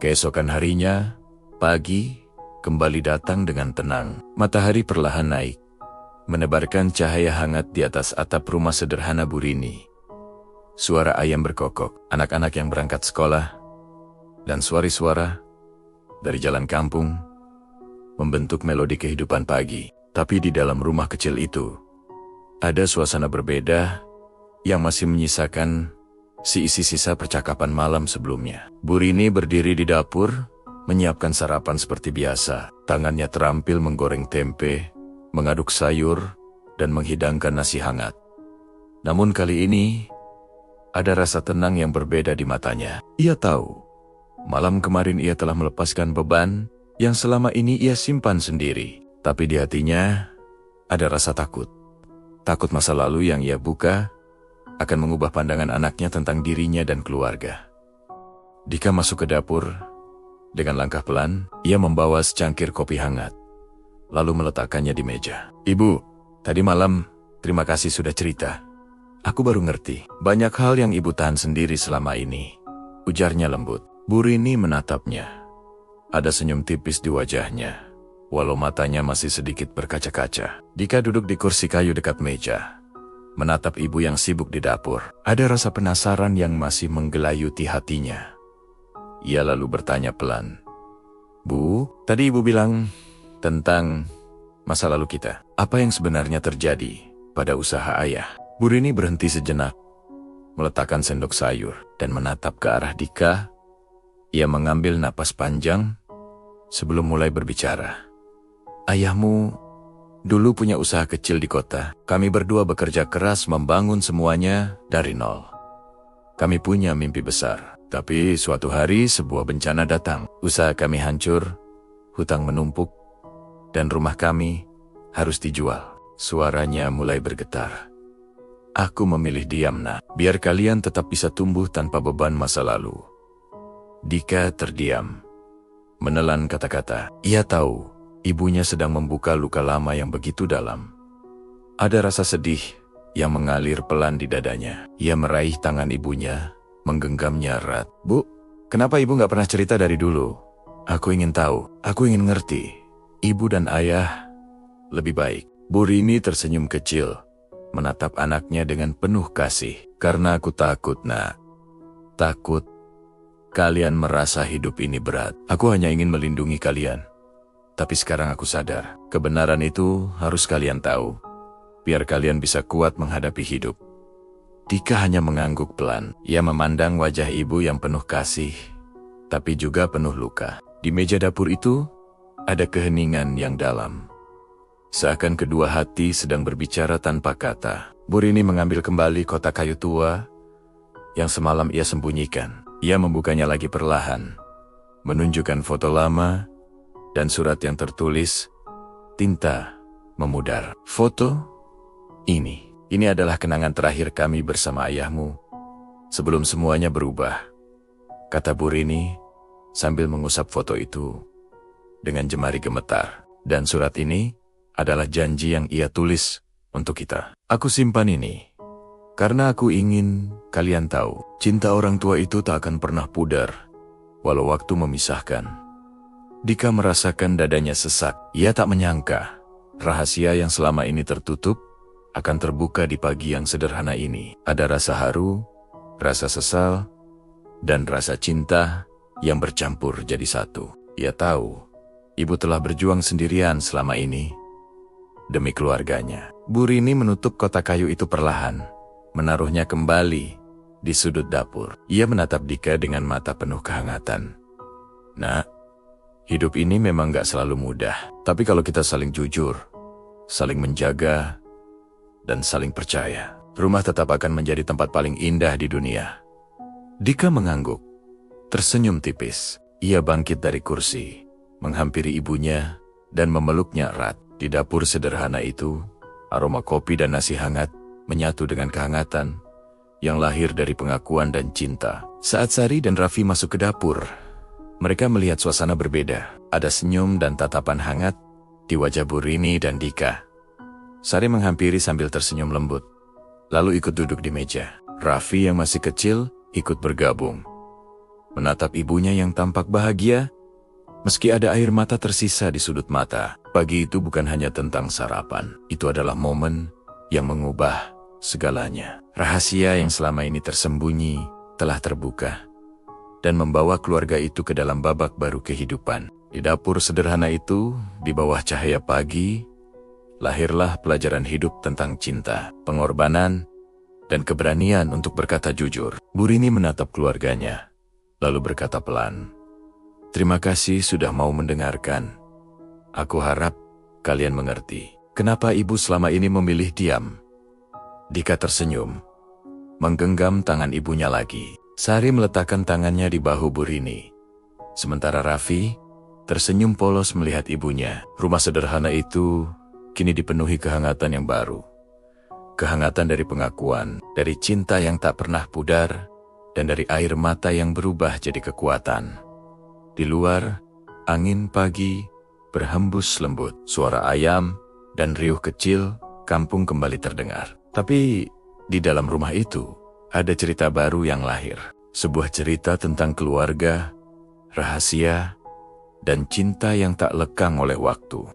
Keesokan harinya, pagi, kembali datang dengan tenang. Matahari perlahan naik, menebarkan cahaya hangat di atas atap rumah sederhana Bu Rini. Suara ayam berkokok, anak-anak yang berangkat sekolah, dan suara-suara dari jalan kampung membentuk melodi kehidupan pagi. Tapi di dalam rumah kecil itu, ada suasana berbeda yang masih menyisakan sisa percakapan malam sebelumnya. Bu Rini berdiri di dapur, menyiapkan sarapan seperti biasa. Tangannya terampil menggoreng tempe, mengaduk sayur, dan menghidangkan nasi hangat. Namun kali ini, ada rasa tenang yang berbeda di matanya. Ia tahu, malam kemarin ia telah melepaskan beban yang selama ini ia simpan sendiri. Tapi di hatinya, ada rasa takut. Takut masa lalu yang ia buka akan mengubah pandangan anaknya tentang dirinya dan keluarga. Dika masuk ke dapur. Dengan langkah pelan, ia membawa secangkir kopi hangat, lalu meletakkannya di meja. "Ibu, tadi malam terima kasih sudah cerita. Aku baru ngerti banyak hal yang ibu tahan sendiri selama ini," ujarnya lembut. Bu Rini menatapnya. Ada senyum tipis di wajahnya, walau matanya masih sedikit berkaca-kaca. Dika duduk di kursi kayu dekat meja, menatap ibu yang sibuk di dapur. Ada rasa penasaran yang masih menggelayuti hatinya. Ia lalu bertanya pelan, "Bu, tadi ibu bilang tentang masa lalu kita. Apa yang sebenarnya terjadi pada usaha ayah?" Bu Rini berhenti sejenak, meletakkan sendok sayur, dan menatap ke arah Dika. Ia mengambil napas panjang sebelum mulai berbicara. "Ayahmu dulu punya usaha kecil di kota. Kami berdua bekerja keras membangun semuanya dari nol. Kami punya mimpi besar. Tapi suatu hari sebuah bencana datang. Usaha kami hancur, hutang menumpuk, dan rumah kami harus dijual." Suaranya mulai bergetar. "Aku memilih diam, Nak, biar kalian tetap bisa tumbuh tanpa beban masa lalu." Dika terdiam, menelan kata-kata. Ia tahu ibunya sedang membuka luka lama yang begitu dalam. Ada rasa sedih yang mengalir pelan di dadanya. Ia meraih tangan ibunya, menggenggamnya erat. "Bu, kenapa ibu gak pernah cerita dari dulu? Aku ingin tahu, aku ingin ngerti. Ibu dan ayah lebih baik." Bu Rini tersenyum kecil, menatap anaknya dengan penuh kasih. "Karena aku takut, Nak. Takut kalian merasa hidup ini berat. Aku hanya ingin melindungi kalian. Tapi sekarang aku sadar, kebenaran itu harus kalian tahu, biar kalian bisa kuat menghadapi hidup." Dika hanya mengangguk pelan. Ia memandang wajah ibu yang penuh kasih, tapi juga penuh luka. Di meja dapur itu, ada keheningan yang dalam. Seakan kedua hati sedang berbicara tanpa kata. Bu Rini mengambil kembali kotak kayu tua yang semalam ia sembunyikan. Ia membukanya lagi perlahan, menunjukkan foto lama dan surat yang tertulis tinta memudar. "Foto ini adalah kenangan terakhir kami bersama ayahmu sebelum semuanya berubah," kata Bu Rini sambil mengusap foto itu dengan jemari gemetar. "Dan surat ini adalah janji yang ia tulis untuk kita. Aku simpan ini karena aku ingin kalian tahu, cinta orang tua itu tak akan pernah pudar, walau waktu memisahkan." Dika merasakan dadanya sesak. Ia tak menyangka rahasia yang selama ini tertutup akan terbuka di pagi yang sederhana ini. Ada rasa haru, rasa sesal, dan rasa cinta yang bercampur jadi satu. Ia tahu, ibu telah berjuang sendirian selama ini demi keluarganya. Bu Rini menutup kotak kayu itu perlahan, menaruhnya kembali di sudut dapur. Ia menatap Dika dengan mata penuh kehangatan. "Nak, hidup ini memang gak selalu mudah. Tapi kalau kita saling jujur, saling menjaga, dan saling percaya, rumah tetap akan menjadi tempat paling indah di dunia." Dika mengangguk, tersenyum tipis. Ia bangkit dari kursi, menghampiri ibunya, dan memeluknya erat. Di dapur sederhana itu, aroma kopi dan nasi hangat menyatu dengan kehangatan yang lahir dari pengakuan dan cinta. Saat Sari dan Raffi masuk ke dapur, mereka melihat suasana berbeda. Ada senyum dan tatapan hangat di wajah Bu Rini dan Dika. Sari menghampiri sambil tersenyum lembut, lalu ikut duduk di meja. Raffi yang masih kecil ikut bergabung. menatap ibunya yang tampak bahagia, meski ada air mata tersisa di sudut mata. Pagi itu bukan hanya tentang sarapan, itu adalah momen yang mengubah segalanya. Rahasia yang selama ini tersembunyi telah terbuka dan membawa keluarga itu ke dalam babak baru kehidupan. Di dapur sederhana itu, di bawah cahaya pagi, lahirlah pelajaran hidup tentang cinta, pengorbanan, dan keberanian untuk berkata jujur. Bu Rini menatap keluarganya, lalu berkata pelan, "Terima kasih sudah mau mendengarkan. Aku harap kalian mengerti kenapa ibu selama ini memilih diam." Dika tersenyum, menggenggam tangan ibunya lagi. Sari meletakkan tangannya di bahu Bu Rini. Sementara Raffi tersenyum polos melihat ibunya. Rumah sederhana itu kini dipenuhi kehangatan yang baru. Kehangatan dari pengakuan, dari cinta yang tak pernah pudar, dan dari air mata yang berubah jadi kekuatan. Di luar, angin pagi berhembus lembut. Suara ayam dan riuh kecil kampung kembali terdengar. Tapi di dalam rumah itu ada cerita baru yang lahir. Sebuah cerita tentang keluarga, rahasia, dan cinta yang tak lekang oleh waktu.